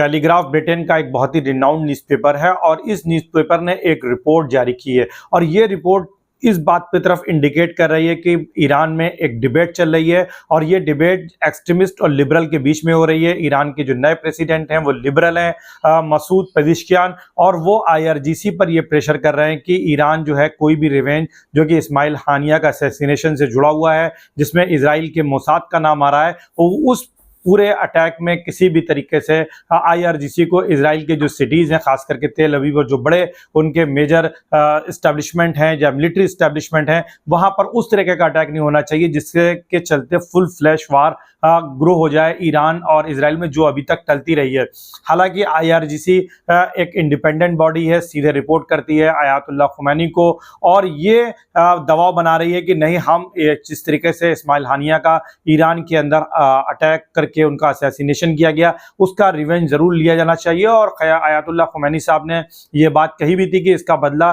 Telegraph Britain का एक बहुत ही रिनाउंड न्यूज़पेपर है और इस न्यूज़पेपर ने एक रिपोर्ट जारी की है और ये रिपोर्ट इस बात की तरफ इंडिकेट कर रही है कि ईरान में एक डिबेट चल रही है और ये डिबेट एक्सट्रीमिस्ट और लिबरल के बीच में हो रही है। ईरान के जो नए प्रेसिडेंट हैं वो लिबरल हैं, मसूद पेजिशकियान, और वो आईआरजीसी पर ये प्रेशर कर रहे हैं कि ईरान जो है कोई भी रिवेंज जो कि इस्माइल हानिया का असैसिनेशन से जुड़ा हुआ है, जिसमें इजराइल के मोसाद का नाम आ रहा है, उस पूरे अटैक में किसी भी तरीके से आईआरजीसी को इजराइल के जो सिटीज़ हैं, खास करके तेल अवीव और जो बड़े उनके मेजर इस्टेब्लिशमेंट हैं या मिलिट्री इस्टेब्लिशमेंट हैं, वहां पर उस तरीके का अटैक नहीं होना चाहिए जिसके के चलते फुल फ्लैश वार ग्रो हो जाए ईरान और इजराइल में, जो अभी तक टलती रही है। हालांकि आईआरजीसी एक इंडिपेंडेंट बॉडी है, सीधे रिपोर्ट करती है आयतुल्लाह खुमैनी को, और ये दबाव बना रही है कि नहीं, हम जिस तरीके से इस्माइल हानिया का ईरान के अंदर अटैक करके उनका असैसिनेशन किया गया उसका रिवेंज जरूर लिया जाना चाहिए। और आयतुल्लाह खुमैनी साहब ने ये बात कही भी थी कि इसका बदला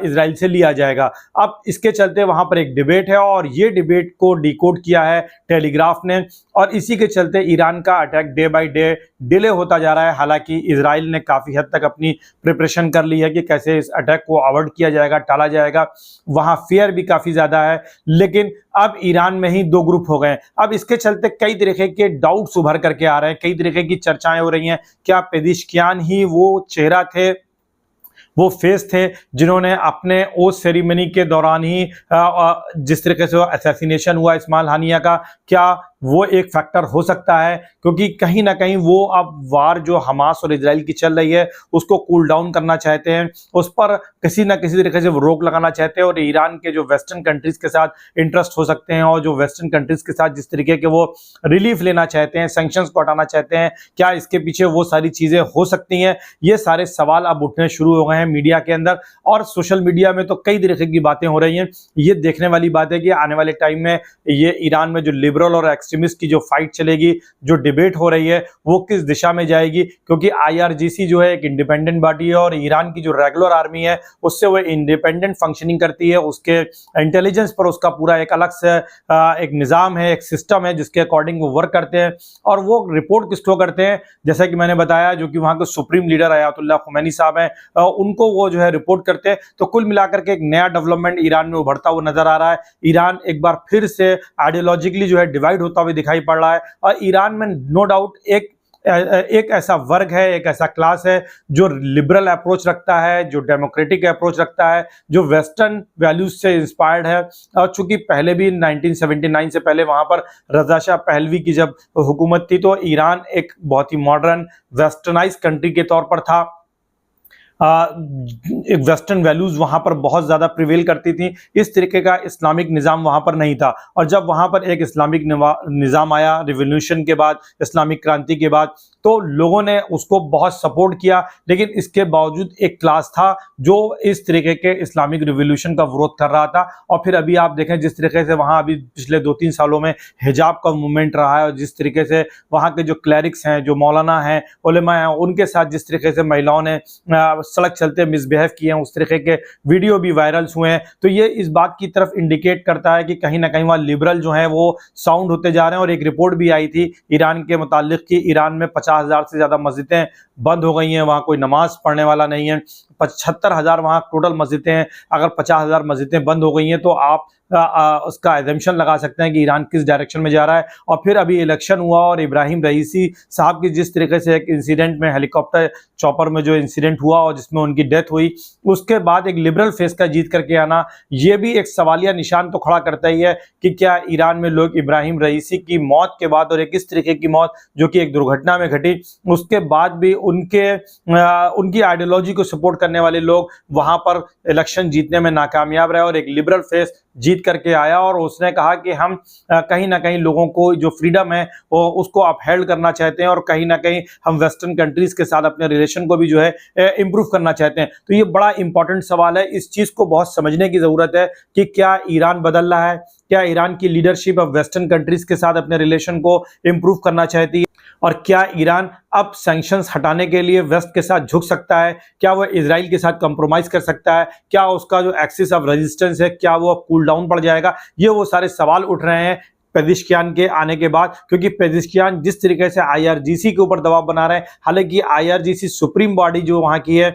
इजराइल से लिया जाएगा। अब इसके चलते वहां पर एक डिबेट है और ये डिबेट को डिकोड किया है टेलीग्राफ ने, और इसी के चलते ईरान का attack day by day delay होता जा रहा है। हालांकि इजराइल ने काफी हद तक अपनी प्रिपरेशन कर ली है कि कैसे इस अटैक को अवॉइड किया जाएगा, टाला जाएगा, वहां फियर भी काफी ज्यादा है। लेकिन अब ईरान में ही दो ग्रुप हो गए। अब इसके चलते कई तरीके के डाउट्स उभर करके आ रहे हैं, कई तरीके की चर्चाएं हो रही हैं। क्या पेजिशकियान ही वो चेहरा थे, वो फेस थे जिन्होंने अपने ओथ सेरेमनी के दौरान ही जिस तरीके से असैसिनेशन हुआ इस्माइल हानिया का, क्या वो एक फैक्टर हो सकता है? क्योंकि कहीं ना कहीं वो अब वार जो हमास और इजराइल की चल रही है उसको कूल डाउन करना चाहते हैं, उस पर किसी ना किसी तरीके से वो रोक लगाना चाहते हैं, और ईरान के जो वेस्टर्न कंट्रीज के साथ इंटरेस्ट हो सकते हैं और जो वेस्टर्न कंट्रीज के साथ जिस तरीके के वो रिलीफ लेना चाहते हैं, सैंक्शंस को हटाना चाहते हैं, क्या इसके पीछे वो सारी चीजें हो सकती हैं? ये सारे सवाल अब उठने शुरू हो गए हैं मीडिया के अंदर, और सोशल मीडिया में तो कई तरीके की बातें हो रही हैं। ये देखने वाली बात है कि आने वाले टाइम में ये ईरान में जो लिबरल और एक्सट्रीमिस्ट की जो फाइट चलेगी, जो डिबेट हो रही है, वो किस दिशा में जाएगी। क्योंकि आईआरजीसी जो है एक इंडिपेंडेंट बॉडी है और ईरान की जो रेगुलर आर्मी है उससे वो इंडिपेंडेंट फंक्शनिंग करती है, उसके इंटेलिजेंस पर उसका पूरा एक अलग से एक निज़ाम है, एक सिस्टम है जिसके अकॉर्डिंग वो वर्क करते हैं। और वो रिपोर्ट किसको करते हैं, जैसा कि मैंने बताया, जो कि वहां के सुप्रीम लीडर आयतुल्लाह खुमैनी साहब हैं, उनको वो जो है रिपोर्ट करते हैं। तो कुल मिलाकर के एक नया डेवलपमेंट ईरान में उभरता हुआ नजर आ रहा है। ईरान एक बार फिर से आइडियोलॉजिकली जो है डिवाइड होता हुआ दिखाई पड़ रहा है, और ईरान में नो डाउट एक ऐसा वर्ग है, एक ऐसा क्लास है जो लिबरल अप्रोच रखता है, जो डेमोक्रेटिक अप्रोच रखता है, जो वेस्टर्न वैल्यूज से इंस्पायर्ड है। और चूंकि पहले भी 1979 से पहले वहां पर रजा शाह पहलवी की जब हुकूमत थी तो ईरान एक बहुत ही मॉडर्न वेस्टर्नाइज कंट्री के तौर पर था। एक वेस्टर्न वैल्यूज वहां पर बहुत ज्यादा प्रिवेल करती थी, इस तरीके का इस्लामिक निज़ाम वहां पर नहीं था। और जब वहां पर एक इस्लामिक निज़ाम आया रिवॉल्यूशन के बाद, इस्लामिक क्रांति के बाद, तो लोगों ने उसको बहुत सपोर्ट किया। लेकिन इसके बावजूद एक क्लास था जो इस तरीके के इस्लामिक रिवॉल्यूशन का विरोध कर रहा था। और फिर अभी आप देखें जिस तरीके से वहां अभी पिछले 2-3 सालों में हिजाब का मूवमेंट रहा है, और जिस तरीके से वहां के जो क्लैरिक्स हैं, जो मौलाना हैं, उलेमा हैं, उनके साथ जिस तरीके से महिलाओं ने सड़क चलते मिसबिहेव किए हैं, उस तरीके के वीडियो भी वायरल्स हुए हैं। तो ये इस बात की तरफ इंडिकेट करता है कि कहीं ना कहीं वहाँ लिबरल जो है वो साउंड होते जा रहे हैं। और एक रिपोर्ट भी आई थी ईरान के मुतालिक कि ईरान में 50,000 से ज्यादा मस्जिदें बंद हो गई हैं, वहाँ कोई नमाज पढ़ने वाला नहीं है। 75,000 वहाँ टोटल मस्जिदें हैं। अगर 50,000 मस्जिदें बंद हो गई हैं तो आप उसका एजम्पशन लगा सकते हैं कि ईरान किस डायरेक्शन में जा रहा है। और फिर अभी इलेक्शन हुआ और इब्राहिम रईसी साहब की जिस तरीके से एक इंसिडेंट में, हेलीकॉप्टर चॉपर में जो इंसिडेंट हुआ और जिसमें उनकी डेथ हुई, उसके बाद एक लिबरल फेस का जीत करके आना, ये भी एक सवालिया निशान तो खड़ा करता ही है कि क्या ईरान में लोग इब्राहिम रईसी की मौत के बाद, और एक इस तरीके की मौत जो कि एक दुर्घटना में घटी, उसके बाद भी उनकी आइडियोलॉजी को सपोर्ट करने वाले लोग वहां पर इलेक्शन जीतने में नाकामयाब रहे, और एक लिबरल फेस जीत करके आया। और उसने कहा कि हम कहीं ना कहीं लोगों को जो फ्रीडम है वो उसको अपहेल्ड करना चाहते हैं, और कहीं ना कहीं हम वेस्टर्न कंट्रीज के साथ अपने रिलेशन को भी जो है इंप्रूव करना चाहते हैं। तो ये बड़ा इंपॉर्टेंट सवाल है, इस चीज को बहुत समझने की जरूरत है कि क्या ईरान बदल रहा है, क्या ईरान की लीडरशिप अब वेस्टर्न कंट्रीज के साथ अपने रिलेशन को इंप्रूव करना चाहती है, और क्या ईरान अब सैंक्शंस हटाने के लिए वेस्ट के साथ झुक सकता है, क्या वो इजराइल के साथ कंप्रोमाइज कर सकता है, क्या उसका जो एक्सिस ऑफ रेजिस्टेंस है क्या वो अब कूल डाउन पड़ जाएगा। ये वो सारे सवाल उठ रहे हैं। पेजिशकियान के आने के बाद, क्योंकि पेजिशकियान जिस तरीके से आईआरजीसी के ऊपर दबाव बना रहे हैं, हालांकि आईआरजीसी सुप्रीम बॉडी जो वहां की है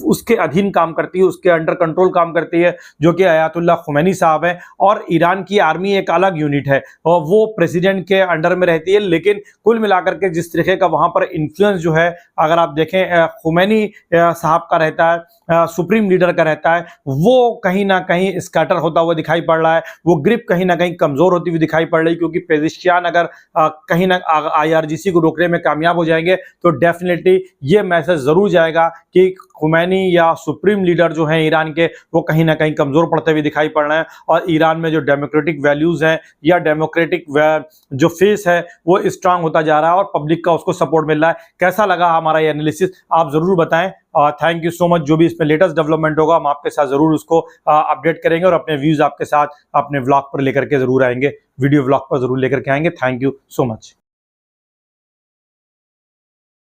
उसके अधीन काम करती है, उसके अंडर कंट्रोल काम करती है, जो कि अयातुल्लाह खुमैनी साहब है, और ईरान की आर्मी एक अलग यूनिट है और वो प्रेसिडेंट के अंडर में रहती है। लेकिन कुल मिलाकर के जिस तरीके का वहां पर इन्फ्लुएंस जो है, अगर आप देखें खुमैनी साहब का रहता है, सुप्रीम लीडर का रहता है, वो कहीं ना कहीं स्कैटर होता हुआ दिखाई पड़ रहा है, वो ग्रिप कहीं ना कहीं कमजोर होती हुई दिखाई पड़ रही है, क्योंकि पेजिशकियान अगर कहीं ना आईआरजीसी को रोकने में कामयाब हो जाएंगे तो डेफिनेटली ये मैसेज जरूर जाएगा कि खुमैनी या सुप्रीम लीडर जो हैं ईरान के, वो कहीं ना कहीं कमजोर पड़ते हुए दिखाई पड़ रहे हैं, और ईरान में जो डेमोक्रेटिक वैल्यूज हैं या डेमोक्रेटिक जो फेस है वो स्ट्रांग होता जा रहा है और पब्लिक का उसको सपोर्ट मिल रहा है। कैसा लगा हमारा ये एनालिसिस, आप जरूर बताएं। Thank you so much. जो भी इसमें लेटेस्ट डेवलपमेंट होगा हम आपके साथ जरूर उसको अपडेट करेंगे और अपने व्यूज आपके साथ अपने व्लॉग पर लेकर के जरूर आएंगे, वीडियो व्लॉग पर जरूर लेकर के आएंगे। Thank you so much.